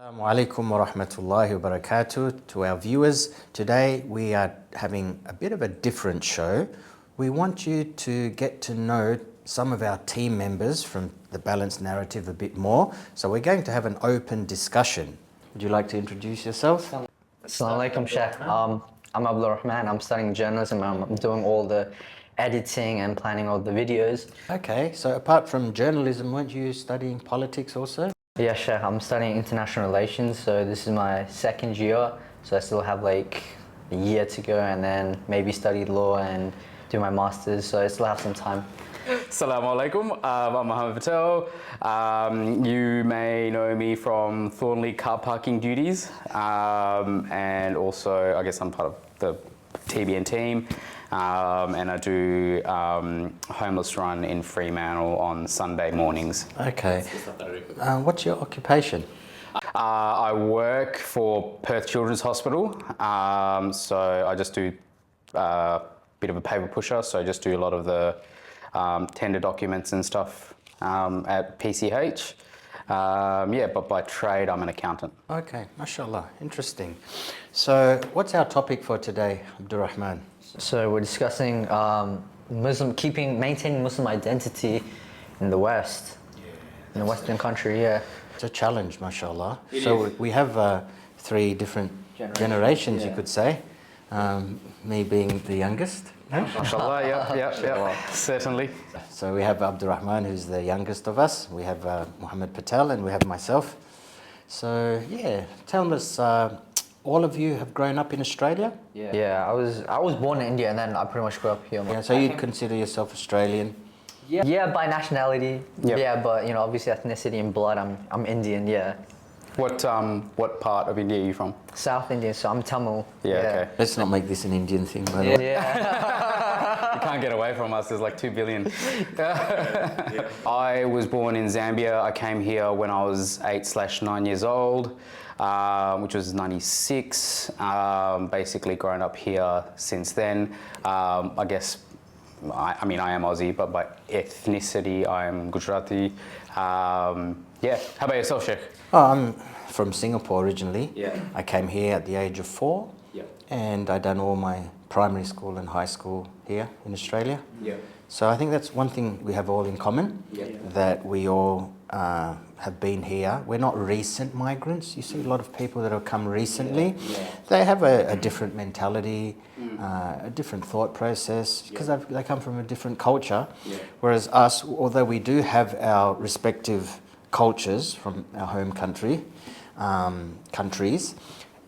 Assalamu alaikum wa rahmatullahi wa barakatuh. To our viewers, today we are having a bit of a different show. We want you to get to know some of our team members from the Balanced Narrative a bit more. So we're going to have an open discussion. Would you like to introduce yourself? Assalamu alaikum, Sheikh. I'm Abdul Rahman. I'm studying journalism. I'm doing all the editing and planning all the videos. Okay, so apart from journalism, weren't you studying politics also? Yeah, Sheikh. I'm studying international relations. So this is my second year. So I still have like a year to go, and then maybe study law and do my masters. So I still have some time. Assalamu alaikum, I'm Mohammed Patel. You may know me from Thornley car parking duties, and also I guess I'm part of the TBN team, and I do homeless run in Fremantle on Sunday mornings. Okay. What's your occupation? I work for Perth Children's Hospital, so I just do a bit of a paper pusher, so I just do a lot of the tender documents and stuff at PCH. Yeah, but by trade, I'm an accountant. Okay, mashallah, interesting. So what's our topic for today, Abdul Rahman? So we're discussing maintaining Muslim identity in the West, in a Western country. Yeah. It's a challenge, mashallah. So we have three different generations, you could say. Me being the youngest. MashaAllah, yeah, certainly. So we have Abdul Rahman, who's the youngest of us. We have Mohammed Patel, and we have myself. So yeah, tell us, all of you have grown up in Australia? Yeah, I was born in India, and then I pretty much grew up here. Yeah, so you'd consider yourself Australian? Yeah, by nationality. Yep. Yeah, but you know, obviously ethnicity and blood, I'm Indian. Yeah. What part of India are you from? South Indian, so I'm Tamil. Yeah, okay. Let's not make this an Indian thing, by the way. Yeah. You can't get away from us, there's like 2 billion. I was born in Zambia. I came here when I was 8/9 years old, which was 96. Basically grown up here since then. I guess, I mean, I am Aussie, but by ethnicity, I'm Gujarati. Yeah, how about yourself, Sheikh? Oh, I'm from Singapore originally. Yeah. I came here at the age of 4. Yeah. And I done all my primary school and high school here in Australia. Yeah. So I think that's one thing we have all in common, that we all have been here. We're not recent migrants. You see a lot of people that have come recently. They have a different mentality, a different thought process, because they come from a different culture. Whereas us, although we do have our respective cultures from our home countries,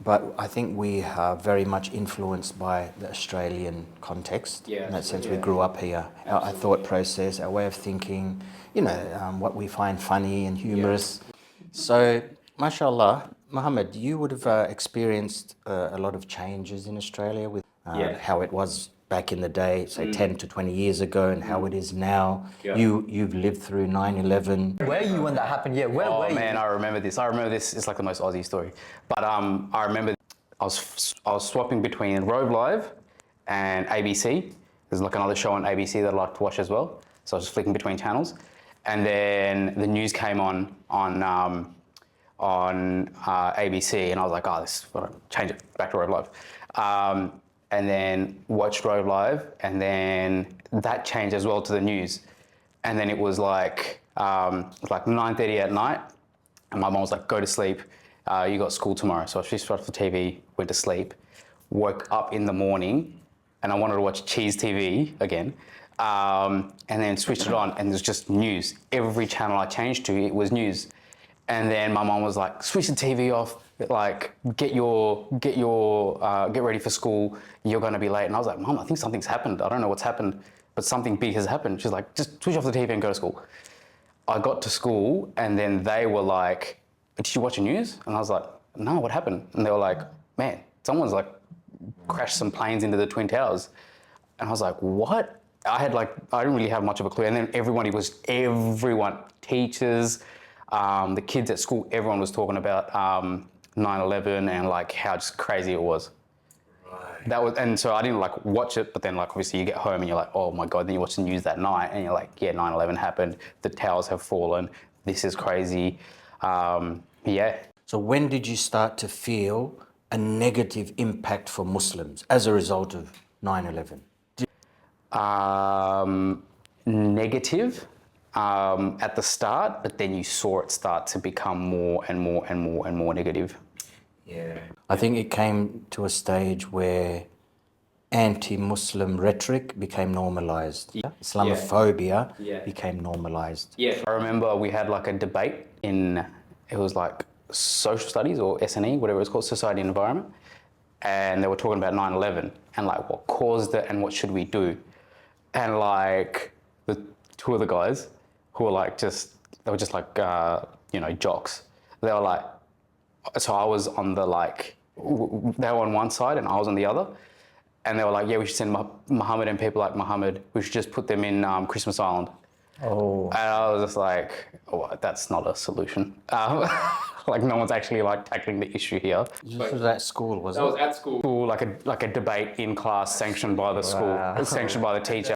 but I think we are very much influenced by the Australian context. In that sense, we grew up here. Our thought process, our way of thinking, you know, what we find funny and humorous. So, mashallah, Mohammed, you would have experienced a lot of changes in Australia with how it was back in the day, say 10 to 20 years ago, and how it is now. You've lived through 9/11. Where are you when that happened? Yeah, where were you? Oh man, I remember this. It's like the most Aussie story. But I remember I was swapping between Road Live and ABC. There's like another show on ABC that I like to watch as well. So I was just flicking between channels, and then the news came on ABC, and I was like, oh, this change it back to Road Live. And then watched Road Live, and then that changed as well to the news. And then it was like 9:30 at night, and my mom was like, go to sleep, you got school tomorrow. So I switched off the TV, went to sleep, woke up in the morning, and I wanted to watch Cheese TV again, and then switched it on, and there's just news. Every channel I changed to, it was news. And then my mom was like, switch the TV off, like get ready for school, you're gonna be late. And I was like, Mom, I think something's happened. I don't know what's happened, but something big has happened. She's like, just switch off the TV and go to school. I got to school, and then they were like, did you watch the news? And I was like, no, what happened? And they were like, man, someone's like crashed some planes into the Twin Towers. And I was like, what? I didn't really have much of a clue. And then everyone, teachers, the kids at school, everyone was talking about 9/11 and like how just crazy it was. And so I didn't like watch it, but then like obviously you get home and you're like, oh my God, then you watch the news that night and you're like, yeah, 9/11 happened, the towers have fallen, this is crazy. Yeah. So when did you start to feel a negative impact for Muslims as a result of 9/11? Negative at the start, but then you saw it start to become more and more and more and more negative. Yeah. I think it came to a stage where anti-Muslim rhetoric became normalized. Islamophobia became normalized. Yeah. I remember we had like a debate in, it was like social studies or SNE, whatever it's called, society and environment. And they were talking about 9/11 and like what caused it and what should we do. And like the two of the guys who were like they were just like, jocks. They were like, so I was on the like, they were on one side and I was on the other. And they were like, yeah, we should send Muhammad and people like Muhammad, we should just put them in Christmas Island. Oh. And I was just like, oh, that's not a solution. Like no one's actually like tackling the issue here. This was at school, was it? That was at school. Like a debate in class sanctioned by the school, sanctioned by the teacher.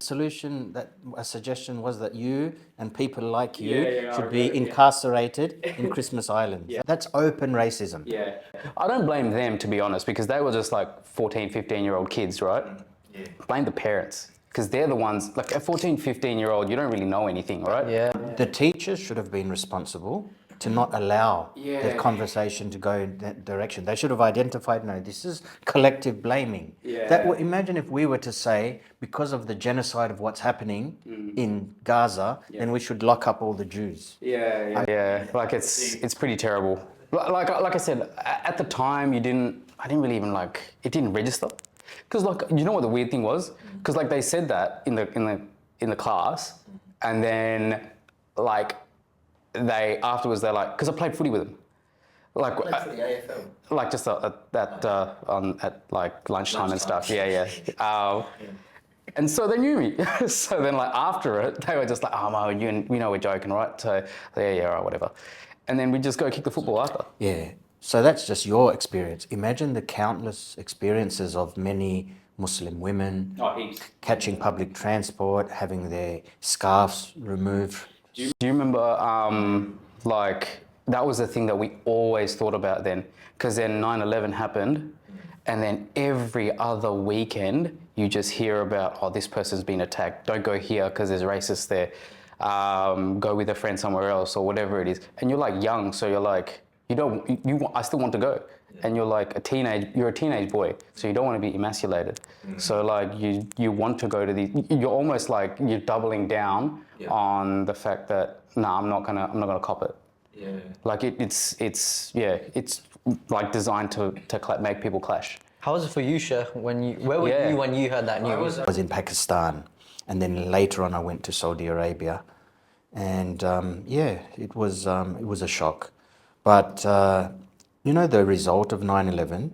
A suggestion was that you and people like you should be incarcerated in Christmas Island. That's open racism. Yeah. I don't blame them, to be honest, because they were just like 14, 15-year-old kids, right? Yeah. Blame the parents. Because they're the ones, like a 14, 15-year-old, you don't really know anything, right? Yeah. The teachers should have been responsible to not allow the conversation to go in that direction. They should have identified, no, this is collective blaming. Imagine if we were to say, because of the genocide of what's happening in Gaza, then we should lock up all the Jews. Yeah, like it's pretty terrible. Like I said, at the time I didn't really even like, it didn't register. Because like, you know what the weird thing was? Because like they said that in the class, and then like they're like, because I played footy with them, like for the AFL. like just at like lunchtime and stuff. And so they knew me. So then like after it, they were just like, oh Mo, you know we're joking, right? So yeah, all right, whatever. And then we just go kick the football after. Yeah. So that's just your experience. Imagine the countless experiences of many Muslim women catching public transport, having their scarves removed. Do you remember, like, that was the thing that we always thought about then, because then 9/11 happened, and then every other weekend you just hear about, oh, this person's been attacked, don't go here because there's racists there, go with a friend somewhere else or whatever it is. And you're like young, so you're like, I still want to go. And you're like you're a teenage boy, so you don't want to be emasculated. So like you want to go to you're almost like you're doubling down on the fact that, I'm not gonna cop it. Yeah. Like it's like designed to make people clash. How was it for you, Sheikh? Where were you when you heard that news? I was in Pakistan, and then later on I went to Saudi Arabia, and it was a shock. But the result of 9/11,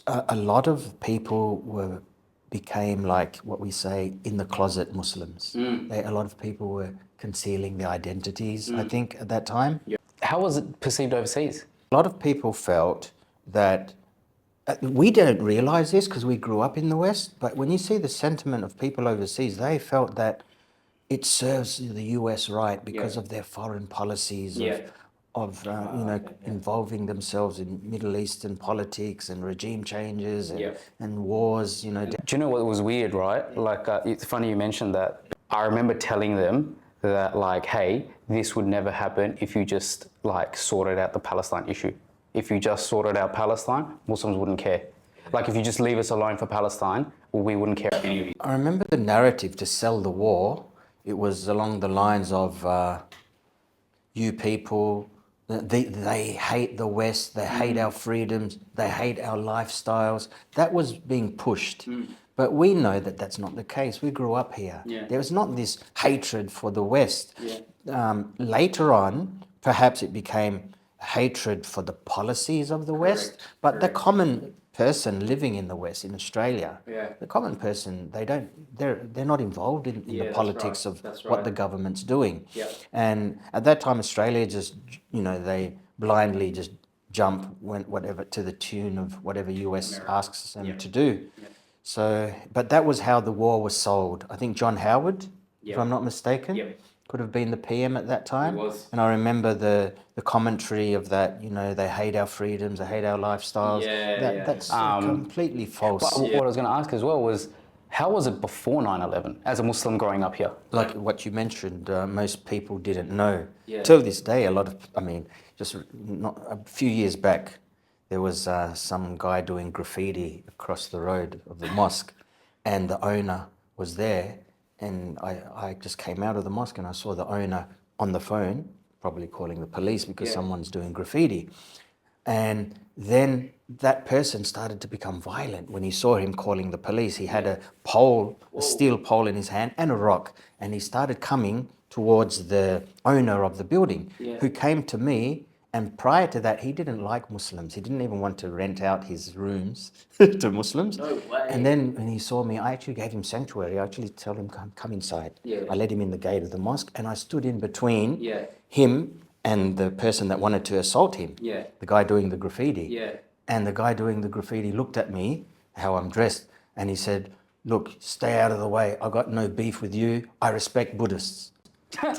a lot of people became like what we say in the closet Muslims. A lot of people were concealing their identities, I think, at that time. How was it perceived overseas? A lot of people felt that, we didn't realize this because we grew up in the West, but when you see the sentiment of people overseas, they felt that it serves the US right because of their foreign policies of involving themselves in Middle Eastern politics and regime changes and wars. Do you know what was weird, right? Like, it's funny you mentioned that. I remember telling them that, like, hey, this would never happen if you just like sorted out the Palestine issue. If you just sorted out Palestine, Muslims wouldn't care. Like, if you just leave us alone for Palestine, we wouldn't care any of you. I remember the narrative to sell the war. It was along the lines of, you people, they hate the West, they hate our freedoms, they hate our lifestyles. That was being pushed. But we know that that's not the case. We grew up here. There was not this hatred for the West. Later on, perhaps it became hatred for the policies of the West, but the common person living in the West, in Australia, the common person, they're not involved in the politics of what the government's doing. And at that time, Australia just, they blindly just jump whatever to the tune of whatever US asks them to do. So, but that was how the war was sold. I think John Howard, if I'm not mistaken, could have been the PM at that time. He was. And I remember the commentary of that, you know, they hate our freedoms, they hate our lifestyles. That's completely false. But what I was going to ask as well was, how was it before 9/11 as a Muslim growing up here? Like what you mentioned, most people didn't know. Till this day, a few years back, there was some guy doing graffiti across the road of the mosque, and the owner was there, and I just came out of the mosque and I saw the owner on the phone, probably calling the police because someone's doing graffiti. And then that person started to become violent when he saw him calling the police. He had a pole, a steel pole in his hand and a rock, and he started coming towards the owner of the building, who came to me. And prior to that, he didn't like Muslims. He didn't even want to rent out his rooms to Muslims. No way. And then when he saw me, I actually gave him sanctuary. I actually told him, come inside. I let him in the gate of the mosque, and I stood in between him and the person that wanted to assault him, the guy doing the graffiti. And the guy doing the graffiti looked at me, how I'm dressed, and he said, look, stay out of the way. I got no beef with you. I respect Buddhists. No.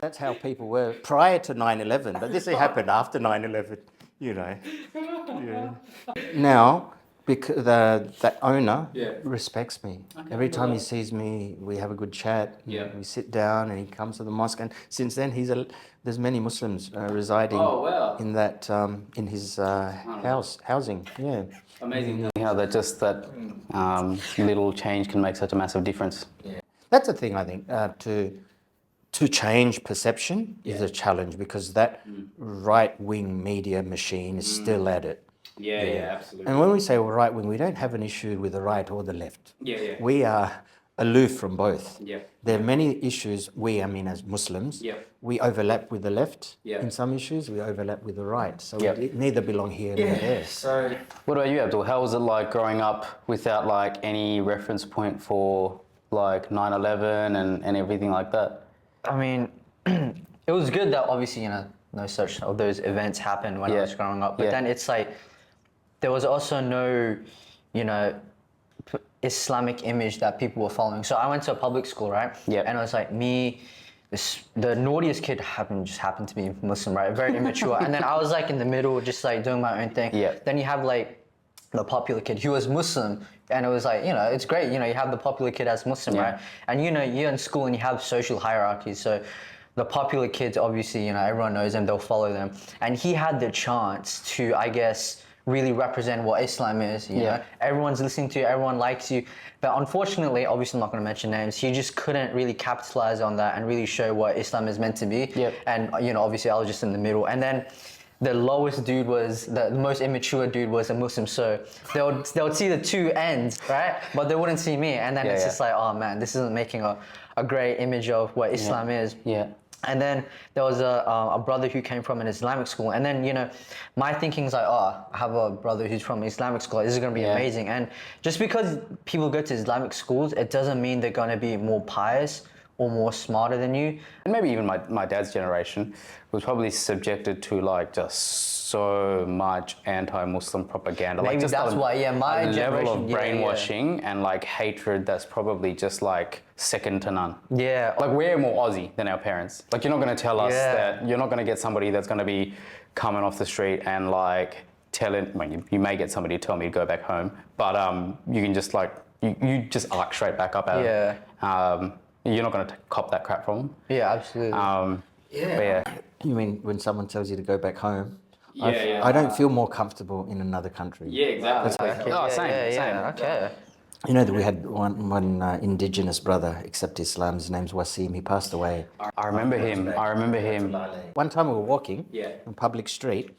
That's how people were prior to 9/11, but this happened after 9/11, you know. Now, because that owner respects me. Every time he sees me, we have a good chat. We sit down, and he comes to the mosque. And since then, there's many Muslims residing in that in his housing. Yeah. Amazing how that little change can make such a massive difference. That's the thing, I think, to change perception is a challenge, because that right-wing media machine is still at it. Absolutely. And when we say right wing, we don't have an issue with the right or the left. We are aloof from both. There are many issues as Muslims, we overlap with the left in some issues, we overlap with the right. So we neither belong here nor there. So, what about you, Abdul? How was it like growing up without like any reference point for like 9/11 and everything like that? I mean, it was good that obviously, you know, no such of those events happened when I was growing up. But then it's like, there was also no, you know, Islamic image that people were following. So I went to a public school, right? And it was like me, the naughtiest kid happened to be Muslim, right? Very immature. And then I was like in the middle, just like doing my own thing. Then you have like the popular kid who was Muslim, and it was like, you know, it's great, you know, you have the popular kid as Muslim, right? And you know, you're in school and you have social hierarchies. So the popular kids, obviously, you know, everyone knows them, they'll follow them. And he had the chance to, I guess, really represent what Islam is, you know? Everyone's listening to you, everyone likes you. But unfortunately, obviously I'm not going to mention names, he just couldn't really capitalize on that and really show what Islam is meant to be. And, you know, obviously I was just in the middle. And then the lowest dude was, the most immature dude was a Muslim. So they would see the two ends, right? But they wouldn't see me. And then it's just like, oh man, this isn't making a great image of what Islam is. And then there was a brother who came from an Islamic school. And then, you know, my thinking is like, oh, I have a brother who's from Islamic school. This is going to be amazing. And just because people go to Islamic schools, it doesn't mean they're going to be more pious or more smarter than you. And maybe even my dad's generation was probably subjected to like just so much anti-Muslim propaganda. Maybe like just that's why, my level of generation, brainwashing and like hatred that's probably just like second to none. Like we're more Aussie than our parents. Like you're not going to tell us that, you're not going to get somebody that's going to be coming off the street and like telling, well, you may get somebody to tell me to go back home, but you can just like, you just arc straight back up at it. You're not going to cop that crap from them. Absolutely. You mean when someone tells you to go back home? I don't feel more comfortable in another country. Exactly. Same. Okay. You know that we had one indigenous brother accept Islam. His name's Wasim. He passed away. I remember him. One time we were walking on public street,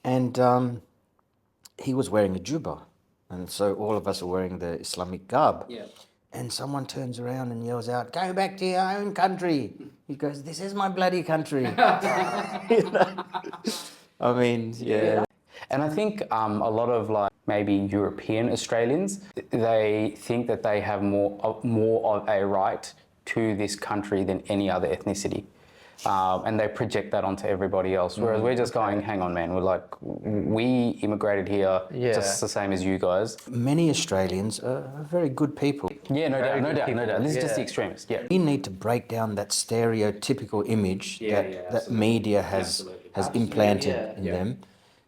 and he was wearing a jubba, and so all of us are wearing the Islamic garb. And someone turns around and yells out, "Go back to your own country." He goes, "This is my bloody country." You know? I mean, And I think a lot of like maybe European Australians, they think that they have more of a right to this country than any other ethnicity. and they project that onto everybody else. Whereas we're just going, hang on, man, we're like, we immigrated here just the same as you guys. Many Australians are very good people. Yeah, no doubt. This is just the extremists. Yeah. We need to break down that stereotypical image that media has implanted in them.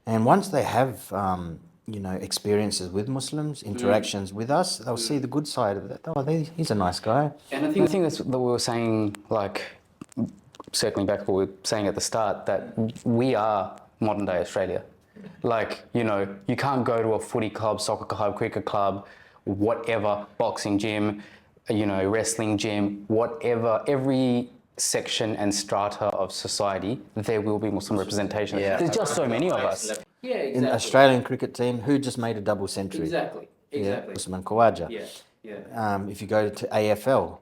And once they have, experiences with Muslims, interactions with us, they'll see the good side of that. Oh, he's a nice guy. And I think that's what we were saying, like, circling back to what we were saying at the start, that we are modern day Australia. Like, you can't go to a footy club, soccer club, cricket club, whatever, boxing gym, wrestling gym, whatever, every section and strata of society, there will be Muslim representation. Yeah. There's just so many of us. Yeah, exactly. In the Australian cricket team, who just made a double century? Exactly. Usman Khawaja. Yeah. If you go to AFL,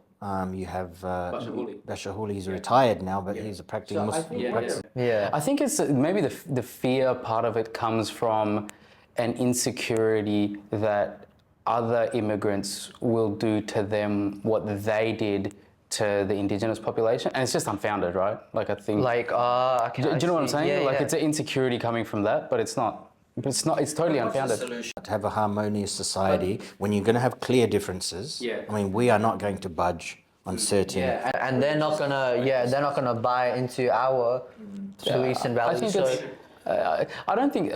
you have Bashar Hooli. He's retired now, but he's a practicing Muslim. I think it's maybe the fear part of it comes from an insecurity that other immigrants will do to them what they did to the indigenous population, and it's just unfounded, right? Like, I think, Like, do you know what I'm saying? It's an insecurity coming from that, but it's not. It's totally unfounded. To have a harmonious society, when you're going to have clear differences, I mean, we are not going to budge on certain. And they're not gonna buy into our beliefs and values. I think I don't think.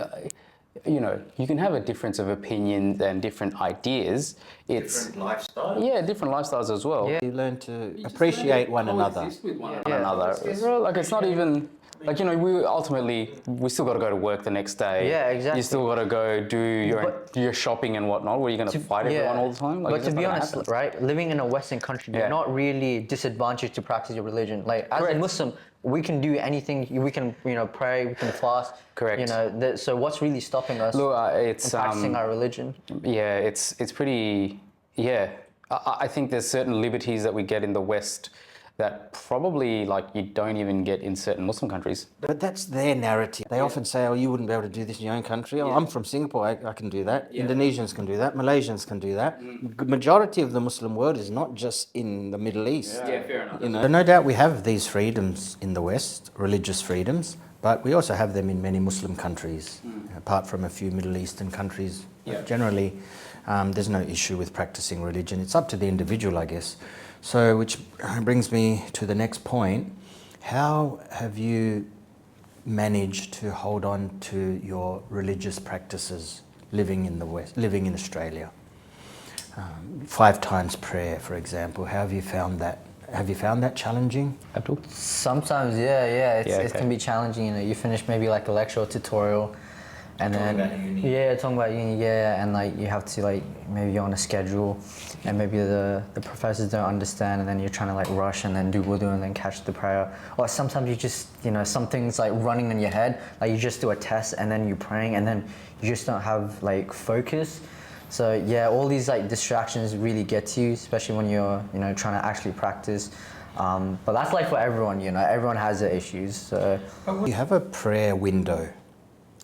You can have a difference of opinion and different ideas. It's Different lifestyle. Yeah, different lifestyles as well. You learn to appreciate one another. With one Another. Like, it's not even. Like, we still got to go to work the next day. Yeah, exactly. You still got to go do your shopping and whatnot. Were you going to fight everyone all the time? Like, but to be honest, right, living in a Western country, you're not really disadvantaged to practice your religion. Like, as a Muslim, we can do anything. We can, pray, we can fast. Correct. So what's really stopping us it's from practicing our religion? Yeah, it's pretty. Yeah, I think there's certain liberties that we get in the West that probably, like, you don't even get in certain Muslim countries. But that's their narrative. They often say, oh, you wouldn't be able to do this in your own country. Oh, I'm from Singapore, I can do that. Indonesians can do that. Malaysians can do that. The majority of the Muslim world is not just in the Middle East. Yeah, fair enough. No doubt we have these freedoms in the West, religious freedoms, but we also have them in many Muslim countries, apart from a few Middle Eastern countries. Generally, there's no issue with practicing religion. It's up to the individual, I guess. So, which brings me to the next point. How have you managed to hold on to your religious practices living in the West, living in Australia? 5 times prayer, for example. How have you found that? Have you found that challenging? Abdul? Sometimes, it can be challenging. You finish maybe like a lecture or tutorial, and talking about uni, and like you have to, like, maybe you're on a schedule, and maybe the professors don't understand, and then you're trying to, like, rush and then do wudu and then catch the prayer. Or sometimes you just, something's like running in your head, like you just do a test and then you're praying and then you just don't have, like, focus. So all these, like, distractions really get to you, especially when you're trying to actually practice. But that's, like, for everyone. Everyone has their issues. So You have a prayer window,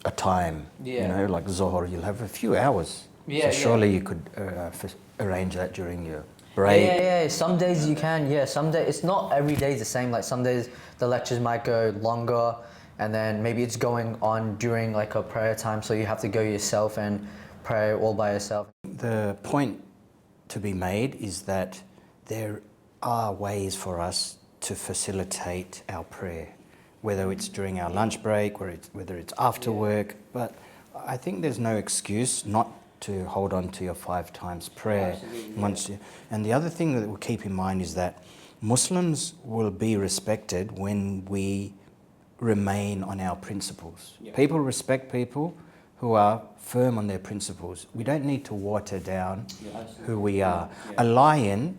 a time. Like Zohar, you'll have a few hours. So surely you could arrange that during your break. Yeah. Some days you can. Some days it's not every day the same. Like, some days the lectures might go longer, and then maybe it's going on during, like, a prayer time. So you have to go yourself and pray all by yourself. The point to be made is that there are ways for us to facilitate our prayer, whether it's during our lunch break, whether it's after work. But I think there's no excuse not to hold on to your 5 times prayer. And the other thing that we'll keep in mind is that Muslims will be respected when we remain on our principles. People respect people who are firm on their principles. We don't need to water down who we are. A lion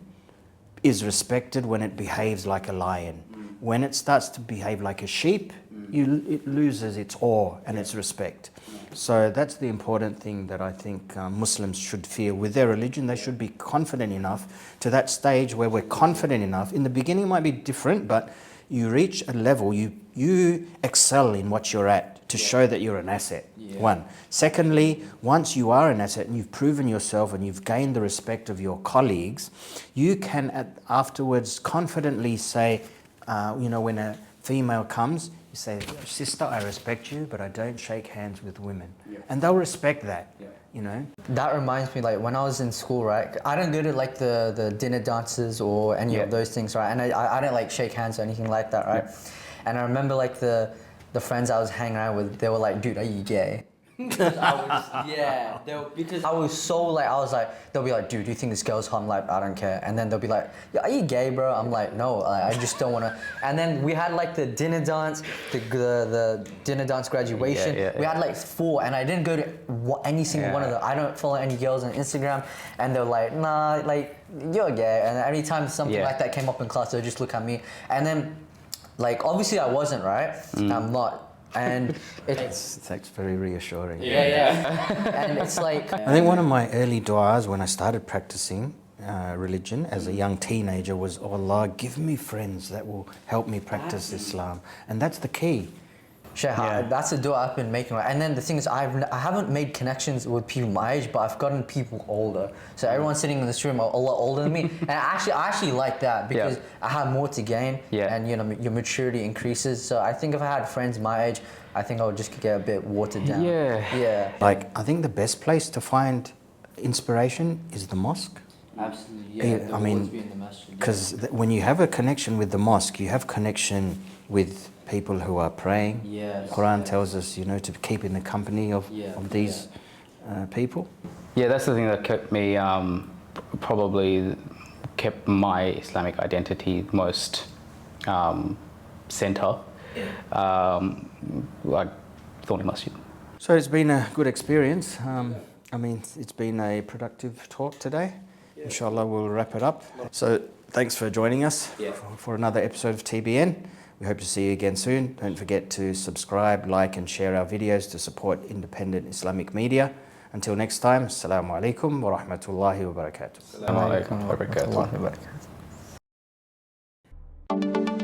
is respected when it behaves like a lion. When it starts to behave like a sheep, it loses its awe and its respect. So that's the important thing that I think Muslims should feel with their religion. They should be confident enough to that stage where we're confident enough. In the beginning it might be different, but you reach a level, you excel in what you're at to show that you're an asset. One. Secondly, once you are an asset and you've proven yourself and you've gained the respect of your colleagues, you can afterwards confidently say, when a female comes, you say, sister, I respect you, but I don't shake hands with women. And they'll respect that, you know. That reminds me, like when I was in school, right? I didn't go to like the dinner dances or any of those things, right? And I didn't like shake hands or anything like that, right? And I remember like the friends I was hanging around with, they were like, dude, are you gay? Because I was so like, I was like, they'll be like, dude, do you think this girl's hot? I'm like, I don't care. And then they'll be like, yeah, are you gay, bro? I'm like, no, I just don't want to. And then we had like the dinner dance, the dinner dance graduation. We had like 4, and I didn't go to any single one of them. I don't follow any girls on Instagram, and they're like, nah, like, you're gay. And every time something like that came up in class, they'll just look at me. And then, like, obviously I wasn't, right? I'm not. And it's very reassuring. and it's like, I think one of my early du'as when I started practicing religion as a young teenager was, oh Allah, give me friends that will help me practice Islam. And that's the key. That's a dua I've been making, right? And then the thing is, I haven't made connections with people my age, but I've gotten people older. So everyone sitting in this room are a lot older than me, and I actually like that because I have more to gain, and you know, your maturity increases. So I think if I had friends my age, I think I would just get a bit watered down. Like, I think the best place to find inspiration is the mosque. Absolutely, I mean, because when you have a connection with the mosque, you have connection with people who are praying. Quran tells us, you know, to keep in the company of these people. Yeah, that's the thing that kept me, probably kept my Islamic identity most center. Like Thorny Masjid. So it's been a good experience. I mean, it's been a productive talk today. Inshallah, we'll wrap it up. So thanks for joining us for another episode of TBN. We hope to see you again soon. Don't forget to subscribe, like and share our videos to support independent Islamic media. Until next time, Assalamu alaikum wa rahmatullahi wa barakatuh. Assalamu alaikum wa barakatuh.